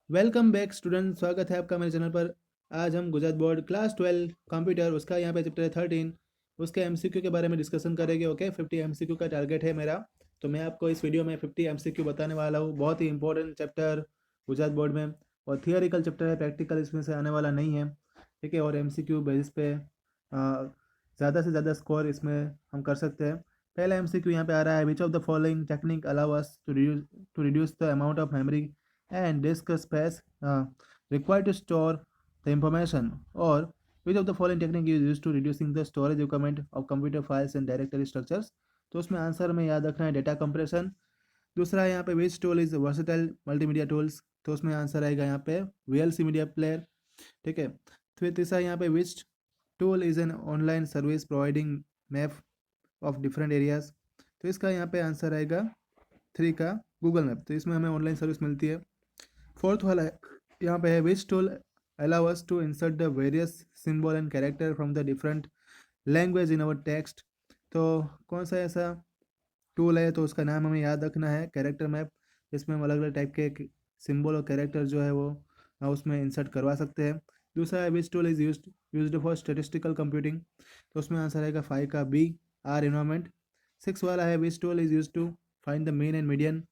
Welcome back student, स्वागत है आपका मेरे चैनल पर। आज हम गुजरात बोर्ड क्लास 12 कंप्यूटर उसका यहाँ पे चैप्टर 13 उसके एमसीक्यू के बारे में डिस्कशन करेंगे। ओके, 50 एमसीक्यू का टारगेट है मेरा। तो मैं आपको इस वीडियो में 50 एमसीक्यू बताने वाला हूँ। बहुत ही इंपॉर्टेंट चैप्टर गुजरात बोर्ड में, और थियोरिकल चैप्टर है, प्रैक्टिकल इसमें से आने वाला नहीं है। ठीक है, और एमसीक्यू बेसिस पे ज़्यादा से ज़्यादा स्कोर इसमें हम कर सकते हैं। पहला एमसीक्यू यहाँ पे आ रहा है, which of the following technique allow us to reduce the amount of memory and disk space required to store the information, or which of the following technique is used to reducing the storage requirement of computer files and directory structures। तो उसमें answer में याद रखना है data compression. दूसरा है यहाँ पे विच tool is versatile multimedia tools, तो उसमें आंसर आएगा यहाँ पे वीएलसी मीडिया प्लेयर। ठीक है, फिर तीसरा यहाँ पे विच tool is an online service providing map of different areas, तो इसका यहाँ पे आंसर आएगा 3 का गूगल मैप। तो इसमें हमें ऑनलाइन सर्विस मिलती है। फोर्थ वाला है यहाँ पे है which tool allow us to insert the various symbol and character from the different language in our text. तो कौन सा ऐसा टूल है, तो उसका नाम हमें याद रखना है कैरेक्टर मैप, जिसमें हम अलग अलग टाइप के सिंबल और कैरेक्टर जो है वो उसमें इंसर्ट करवा सकते हैं। दूसरा है which tool is used for statistical computing, तो उसमें आंसर आएगा 5 का बी आर इन्वायरमेंट। 6 वाला है which tool is use to find the mean and median,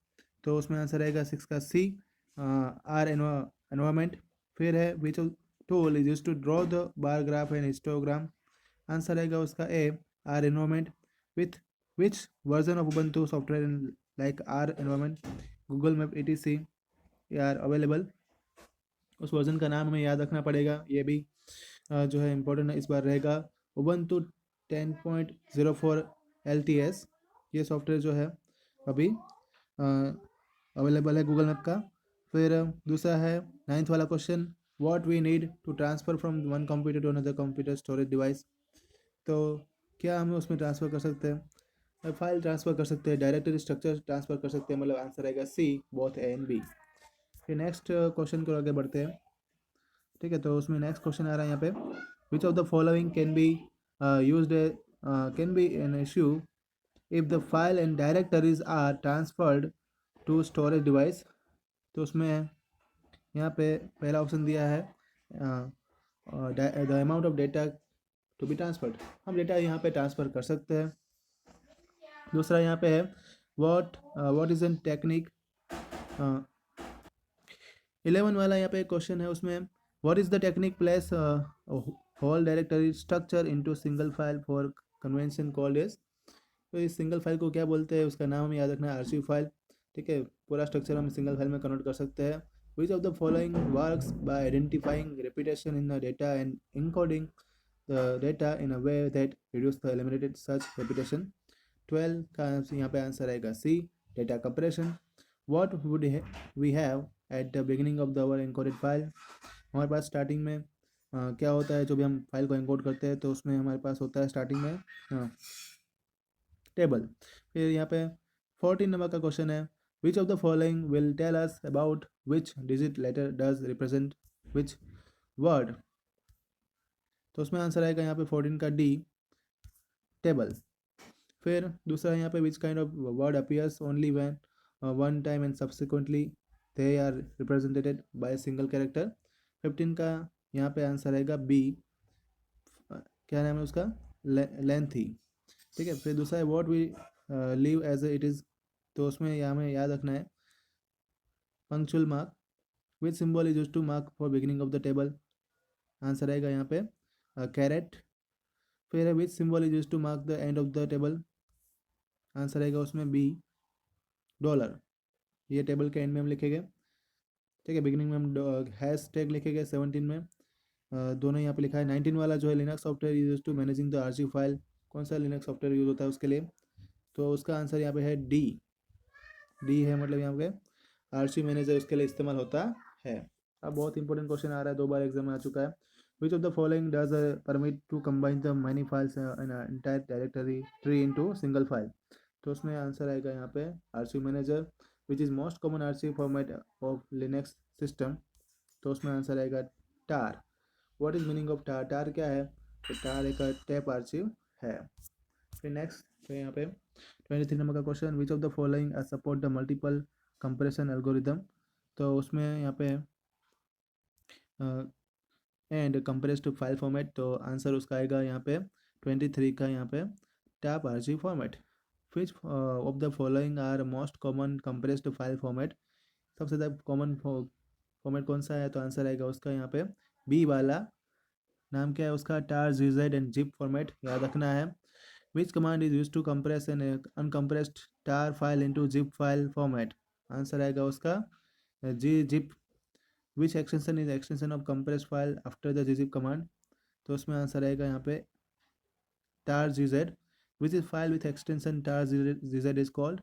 तो उसमें आंसर आएगा 6 का सी आर एनवायरमेंट। फिर है which tool is use to draw the bar graph and histogram, answer आएगा उसका A R environment. With which version of Ubuntu software like R environment Google map etc R available, उस version का नाम हमें याद रखना पड़ेगा। ये भी जो है इम्पोर्टेंट इस बार रहेगा। उबंटू 10.04 LTS, ये सॉफ्टवेयर जो है अभी अवेलेबल है गूगल मैप का। फिर दूसरा है नाइन्थ वाला question, what we need to transfer from one computer to another computer storage device, तो क्या हम उसमें ट्रांसफ़र कर सकते हैं, फाइल ट्रांसफ़र कर सकते हैं, डायरेक्टरी स्ट्रक्चर ट्रांसफ़र कर सकते हैं, मतलब आंसर आएगा C both A and B. फिर नेक्स्ट क्वेश्चन को आगे बढ़ते हैं। ठीक है, तो उसमें नेक्स्ट क्वेश्चन आ रहा है यहाँ पे, which of the following use can be an issue if the file and directories are transferred to storage device, तो उसमें यहाँ पे पहला ऑप्शन दिया है the amount of data to be transferred, हम डेटा यहाँ पे ट्रांसफ़र कर सकते हैं। दूसरा यहाँ पे है व्हाट इज एन टेक्निक। 11 वाला यहाँ पे क्वेश्चन है, उसमें what is the technique place whole directory structure into single file for convention called as, तो इस सिंगल फाइल को क्या बोलते हैं, उसका नाम हमें याद रखना है आरसीयू फाइल। ठीक है, पूरा स्ट्रक्चर हम सिंगल फाइल में कन्वर्ट कर सकते हैं। Which of the following works by identifying repetition in the data and encoding the data in a way that reduce the eliminated such repetition. 12 का यहाँ पे आंसर आएगा C data compression. What would we have at the beginning of the our encoded file, हमारे पास starting में क्या होता है, जो भी हम फाइल को एनकोड करते हैं तो उसमें हमारे पास होता है स्टार्टिंग में टेबल। फिर यहाँ पे 14 नंबर का क्वेश्चन है, which of the following will tell us about which digit letter does represent which word, तो उसमें आंसर आएगा यहाँ पे 14 का डी टेबल। फिर दूसरा यहाँ पे which kind of word appears only when one time and subsequently they are represented by single character. 15 का यहाँ पे आंसर आएगा बी, क्या नाम है उसका, लेंथी। ठीक है, फिर दूसरा है what we leave as it is, तो उसमें यहाँ हमें याद रखना है punctual mark. Which symbol is use to mark for beginning of the table, answer आएगा यहाँ पे कैरेट। फिर है which symbol is use to mark the end of the table, answer आएगा उसमें बी डॉलर, ये टेबल के एंड में हम लिखेंगे। ठीक है, बिगिनिंग में हम हैश टैग लिखेंगे। 17 में दोनों यहाँ पे लिखा है। 19 वाला जो है Linux software use to managing the RG file, कौन सा लिनक्स सॉफ्टवेयर यूज होता है उसके लिए, तो उसका आंसर यहाँ पे है डी। डी है मतलब यहाँ पे आरसी मैनेजर उसके लिए इस्तेमाल होता है। अब बहुत इंपॉर्टेंट क्वेश्चन आ रहा है, 2 बार एग्जाम में आ चुका है। Which of the following does permit to combine the many files in entire directory tree into single file, तो उसमें आंसर आएगा यहाँ पे RC manager, which is most common RC format of Linux system, तो उसमें आंसर आएगा tar. What is meaning of tar, tar क्या है, तो टार एक टैप आर्चिव है। फिर नेक्स्ट तो यहाँ पे 23 नंबर का question, which of the following support the multiple compression algorithm, तो उसमें यहाँ पे एंड कंप्रेस्ड फाइल फॉर्मेट, तो आंसर उसका आएगा यहाँ पे 23 का यहाँ पे tap RG format. Which of the following are most common compressed file format, सबसे ज़्यादा कॉमन फॉर्मेट कौन सा है, तो आंसर आएगा उसका यहाँ पे बी वाला। नाम क्या है उसका, tar GZ and zip format, याद रखना है। Which command is use to compress an uncompressed tar file into zip file format, answer आएगा उसका gzip. Which extension is extension of compress file after the gzip command, तो उसमें answer आएगा यहाँ पे tar gz। Which is file with extension tar gz is called,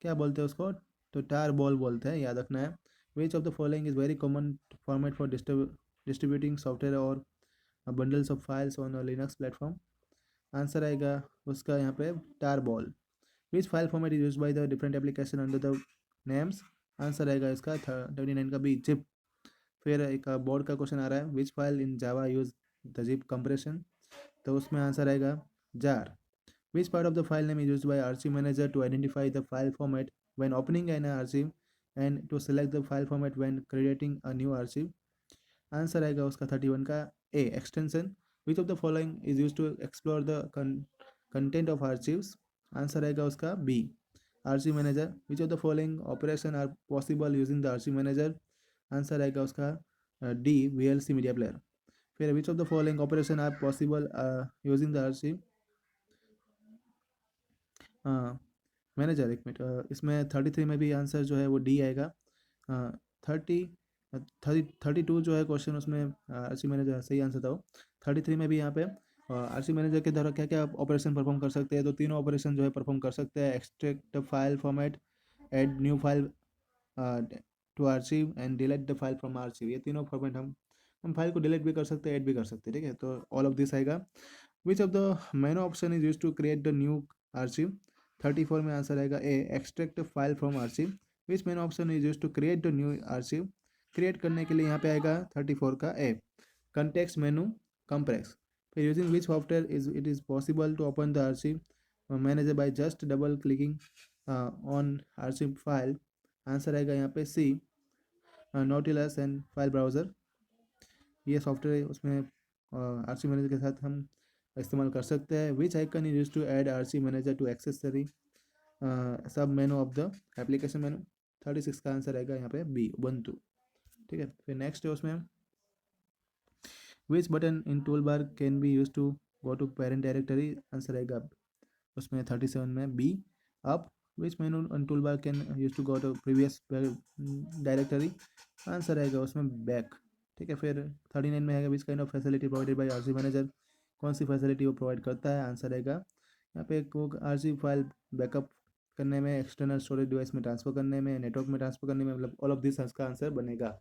क्या बोलते हैं उसको, तो टार बॉल बोलते हैं, याद रखना है। Which of the following is very common format for distributing software और bundles of files on Linux platform, answer आएगा उसका यहाँ पे tarball. Which file format is use by the different application under the names, answer आएगा इसका 39 का B zip. फिर एक बोर्ड का क्वेश्चन आ रहा है, which file in Java use the zip compression, तो उसमें आंसर आएगा JAR. Which part of the file name is use by archive manager to identify the file format when opening an archive and to select the file format when creating a new archive, answer आएगा उसका 31 का A extension. Which of the following is use to explore the content of archives, answer आएगा उसका B archive manager. Which of the following operation are possible using the archive manager, answer आएगा उसका D VLC media player. फिर which of the following operation are possible using the archive manager, एक minute, इसमें 33 में भी answer जो है वो डी आएगा। 30 32 जो है क्वेश्चन उसमें आरसी मैनेजर सही आंसर था वो। 33 में भी यहाँ पे आरसी मैनेजर के द्वारा क्या क्या ऑपरेशन परफॉर्म कर सकते हैं, तो तीनों ऑपरेशन जो है परफॉर्म कर सकते हैं, extract file format, add new file to archive and delete the file from archive, ये तीनों फॉर्मेट हम फाइल को डिलीट भी कर सकते हैं, ऐड भी कर सकते हैं, ठीक है, तो ऑल ऑफ दिस आएगा। Which of the menu option is use to create the new archive, 34 में आंसर आएगा A extract file from archive. Which main option is use to create the new archive, create करने के लिए यहाँ पे आएगा 34 का ए कंटेक्स्ट मेनू कंप्रेस। फिर using which software is it is possible to open the archive manager by just double clicking on archive file, answer आएगा यहाँ पे C Nautilus and file browser, ये सॉफ्टवेयर उसमें आरसी मैनेजर के साथ हम इस्तेमाल कर सकते हैं। Which icon is use to add archive manager to accessory sub menu of the application menu, 36 का आंसर आएगा यहाँ पे बी उबंटू, ठीक है। फिर नेक्स्ट है उसमें which button in tool bar can be use to go to parent directory, answer आएगा उसमें 37 में B up. Which menu on tool bar can use to go to previous directory, answer आएगा उसमें बैक, ठीक है। फिर 39 में आएगा which kind of facility provided by RC manager, कौन सी फैसिलिटी वो प्रोवाइड करता है, आंसर आएगा यहाँ पे वो आरसी फाइल बैकअप करने में, एक्सटर्नल स्टोरेज डिवाइस में ट्रांसफर करने में, नेटवर्क में ट्रांसफर करने में, मतलब ऑल ऑफ दिस का आंसर बनेगा।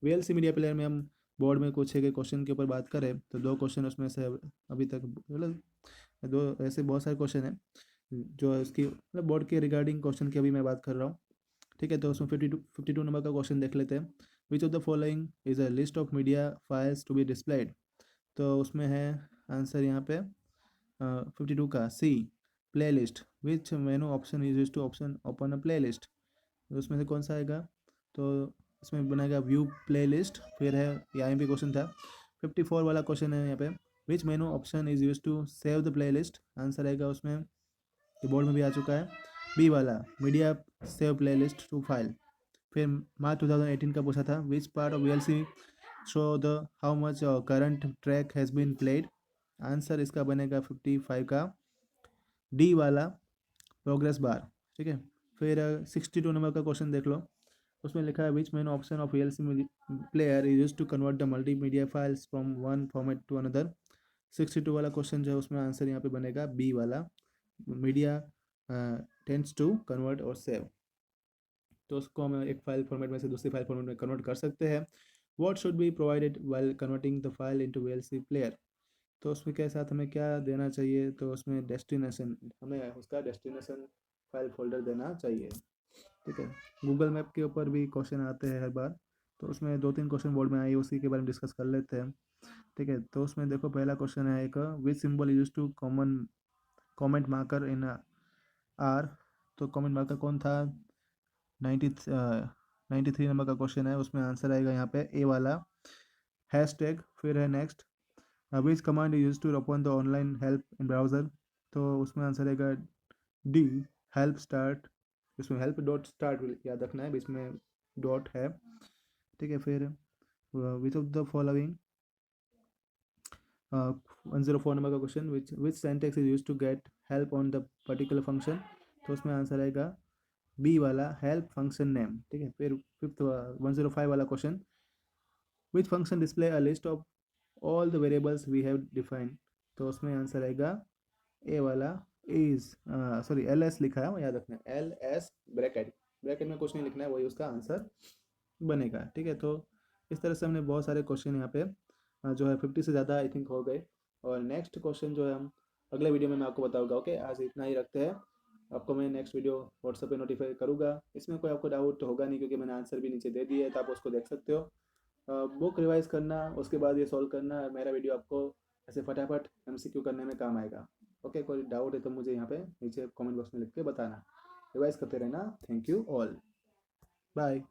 वीएलसी मीडिया प्लेयर में हम बोर्ड में कुछ एक क्वेश्चन के ऊपर बात करें तो दो क्वेश्चन उसमें से अभी तक मतलब दो ऐसे बहुत सारे क्वेश्चन हैं जो इसकी मतलब बोर्ड के रिगार्डिंग क्वेश्चन की अभी मैं बात कर रहा हूँ, ठीक है। तो उसमें 52 नंबर का क्वेश्चन देख लेते हैं। Which of the following is a list of media files to be displayed, तो उसमें है आंसर यहाँ पे 52 का C playlist. Which menu option is use to option open a playlist, उसमें से कौन सा आएगा, तो इसमें बनाएगा व्यू प्ले लिस्ट। फिर है यहाँ भी क्वेश्चन था 54 वाला क्वेश्चन है यहाँ पे which menu option is use to save the playlist, answer आएगा उसमें, ये बोर्ड में भी आ चुका है, बी वाला media save play list to file. फिर मार्च 2018 का पूछा था which part of VLC show the how much current track has been played, answer इसका बनेगा 55 का डी वाला प्रोग्रेस बार, ठीक है। फिर 62 नंबर का क्वेश्चन देख लो, उसमें लिखा है which main option of VLC player is use to convert the multimedia files from one format to another, 62 वाला क्वेश्चन जो है उसमें आंसर यहाँ पे बनेगा बी वाला मीडिया टेंड्स टू कन्वर्ट और सेव, तो उसको हम एक फाइल फॉर्मेट में से दूसरी फाइल फॉर्मेट में कन्वर्ट कर सकते हैं। What should be provided while converting the file into VLC player, तो उसमें के साथ हमें क्या देना चाहिए, तो उसमें डेस्टिनेशन, हमें उसका डेस्टिनेशन फाइल फोल्डर देना चाहिए, ठीक है। गूगल मैप के ऊपर भी क्वेश्चन आते हैं हर बार, तो उसमें 2-3 क्वेश्चन बोर्ड में आए उसी के बारे में डिस्कस कर लेते हैं, ठीक है। तो उसमें देखो पहला क्वेश्चन है एक which symbol use to common comment marker in R, तो कॉमेंट मार्कर कौन था, 93 नंबर का क्वेश्चन है, उसमें आंसर आएगा यहाँ पे ए वाला हैशटैग, फिर है next, which command use to open the online help in browser, तो उसमें आंसर रहेगा डी, हेल्प स्टार्ट। इसमें हेल्प डॉट स्टार्ट याद रखना है, बीच में डॉट है, ठीक है। फिर विच ऑफ द फॉलोइंग 104 नंबर का question, which syntax is use to get help on the particular function, तो उसमें आंसर आएगा बी वाला, हेल्प फंक्शन नेम, ठीक है। फिर फिफ्थ 105 वाला question, which function display a list of all the variables we have defined, तो उसमें आंसर आएगा ए वाला, इज, सॉरी एल एस लिखा है, वो याद रखना है, एल एस ब्रैकेट, ब्रैकेट में कुछ नहीं लिखना है, वही उसका आंसर बनेगा, ठीक है। तो इस तरह से हमने बहुत सारे क्वेश्चन यहाँ पे जो है 50 से ज़्यादा आई थिंक हो गए, और नेक्स्ट क्वेश्चन जो है हम अगले वीडियो में मैं आपको बताऊंगा। ओके, आज इतना ही रखते हैं, आपको मैं नेक्स्ट वीडियो व्हाट्सएप पे नोटिफाई करूँगा। इसमें कोई आपको डाउट तो होगा नहीं, क्योंकि मैंने आंसर भी नीचे दे दिए है, तो आप उसको देख सकते हो। बुक रिवाइज करना, उसके बाद ये सॉल्व करना, मेरा वीडियो आपको ऐसे फटाफट एमसीक्यू करने में काम आएगा। ओके, कोई डाउट है तो मुझे यहाँ पे नीचे कमेंट बॉक्स में लिख के बताना। रिवाइज करते रहना। Thank you all, bye.